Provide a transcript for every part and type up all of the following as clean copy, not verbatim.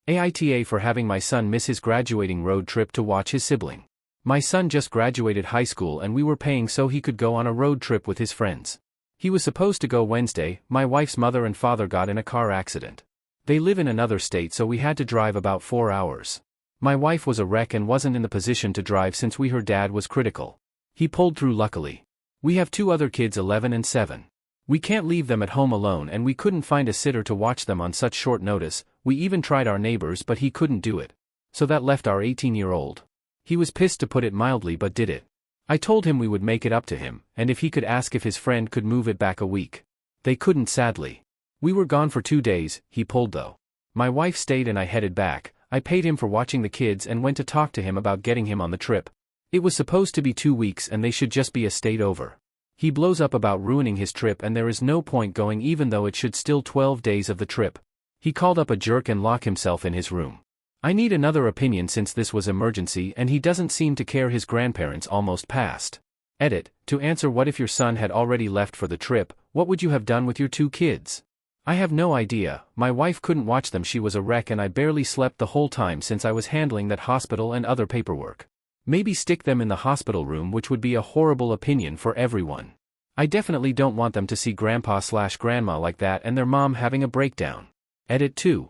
AITA for having my son miss his graduating road trip to watch his sibling. My son just graduated high school and we were paying so he could go on a road trip with his friends. He was supposed to go Wednesday. My wife's mother and father got in a car accident. They live in another state, so we had to drive about 4 hours. My wife was a wreck and wasn't in the position to drive since her dad was critical. He pulled through luckily. We have 2 other kids, 11 and 7. We can't leave them at home alone and we couldn't find a sitter to watch them on such short notice. We even tried our neighbors but he couldn't do it. So that left our 18-year-old. He was pissed, to put it mildly, but did it. I told him we would make it up to him, and if he could ask if his friend could move it back a week. They couldn't, sadly. We were gone for 2 days. He pulled though. My wife stayed and I headed back. I paid him for watching the kids and went to talk to him about getting him on the trip. It was supposed to be 2 weeks and they should just be a state over. He blows up about ruining his trip and there is no point going even though it should still 12 days of the trip. He called up a jerk and locked himself in his room. I need another opinion since this was emergency and he doesn't seem to care. His grandparents almost passed. Edit, to answer what if your son had already left for the trip, what would you have done with your 2 kids? I have no idea. My wife couldn't watch them, she was a wreck and I barely slept the whole time since I was handling that hospital and other paperwork. Maybe stick them in the hospital room, which would be a horrible opinion for everyone. I definitely don't want them to see grandpa/grandma like that and their mom having a breakdown. Edit 2.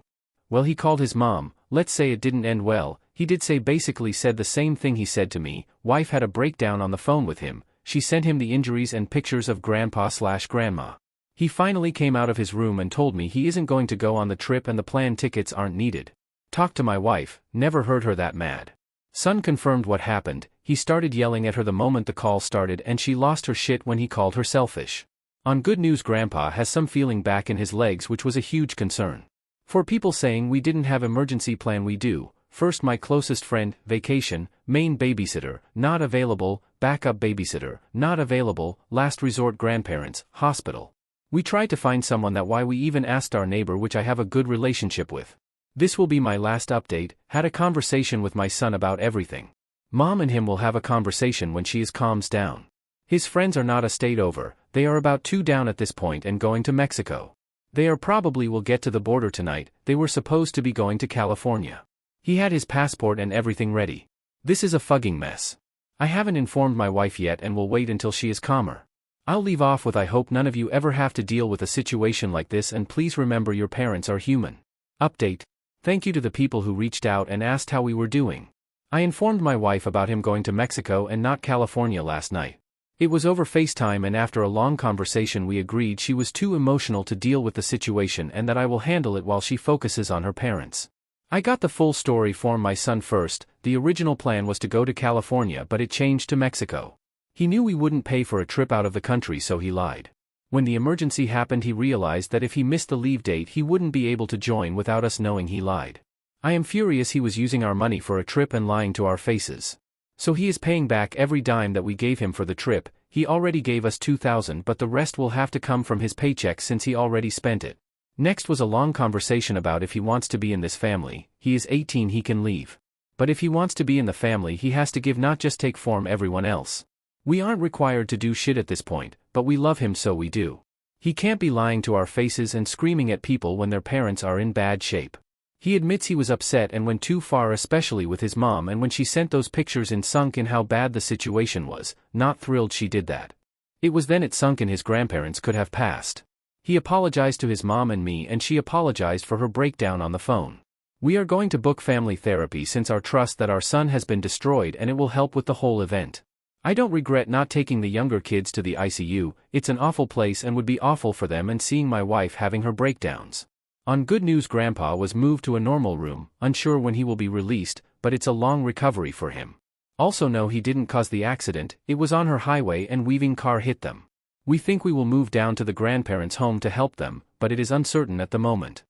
Well, he called his mom. Let's say it didn't end well. He did say, basically said the same thing he said to me. Wife had a breakdown on the phone with him. She sent him the injuries and pictures of grandpa/grandma. He finally came out of his room and told me he isn't going to go on the trip and the plane tickets aren't needed. Talked to my wife, never heard her that mad. Son confirmed what happened. He started yelling at her the moment the call started and she lost her shit when he called her selfish. On good news, grandpa has some feeling back in his legs, which was a huge concern. For people saying we didn't have emergency plan, we do. First, my closest friend, vacation, main babysitter, not available, backup babysitter, not available, last resort grandparents, hospital. We tried to find someone that why we even asked our neighbor, which I have a good relationship with. This will be my last update. Had a conversation with my son about everything. Mom and him will have a conversation when she calms down. His friends are not a state over, they are about 2 down at this point and going to Mexico. They are probably will get to the border tonight. They were supposed to be going to California. He had his passport and everything ready. This is a fucking mess. I haven't informed my wife yet and will wait until she is calmer. I'll leave off with I hope none of you ever have to deal with a situation like this and please remember your parents are human. Update. Thank you to the people who reached out and asked how we were doing. I informed my wife about him going to Mexico and not California last night. It was over FaceTime and after a long conversation we agreed she was too emotional to deal with the situation and that I will handle it while she focuses on her parents. I got the full story from my son first. The original plan was to go to California but it changed to Mexico. He knew we wouldn't pay for a trip out of the country, so he lied. When the emergency happened he realized that if he missed the leave date he wouldn't be able to join without us knowing he lied. I am furious he was using our money for a trip and lying to our faces. So he is paying back every dime that we gave him for the trip. He already gave us $2,000 but the rest will have to come from his paycheck since he already spent it. Next was a long conversation about if he wants to be in this family. He is 18, he can leave. But if he wants to be in the family he has to give, not just take from everyone else. We aren't required to do shit at this point, but we love him so we do. He can't be lying to our faces and screaming at people when their parents are in bad shape. He admits he was upset and went too far, especially with his mom, and when she sent those pictures in sunk in how bad the situation was, not thrilled she did that. It was then it sunk in his grandparents could have passed. He apologized to his mom and me and she apologized for her breakdown on the phone. We are going to book family therapy since our trust that our son has been destroyed and it will help with the whole event. I don't regret not taking the younger kids to the ICU, it's an awful place and would be awful for them, and seeing my wife having her breakdowns. On good news, grandpa was moved to a normal room, unsure when he will be released, but it's a long recovery for him. Also no, he didn't cause the accident, it was on her highway and weaving car hit them. We think we will move down to the grandparents' home to help them, but it is uncertain at the moment.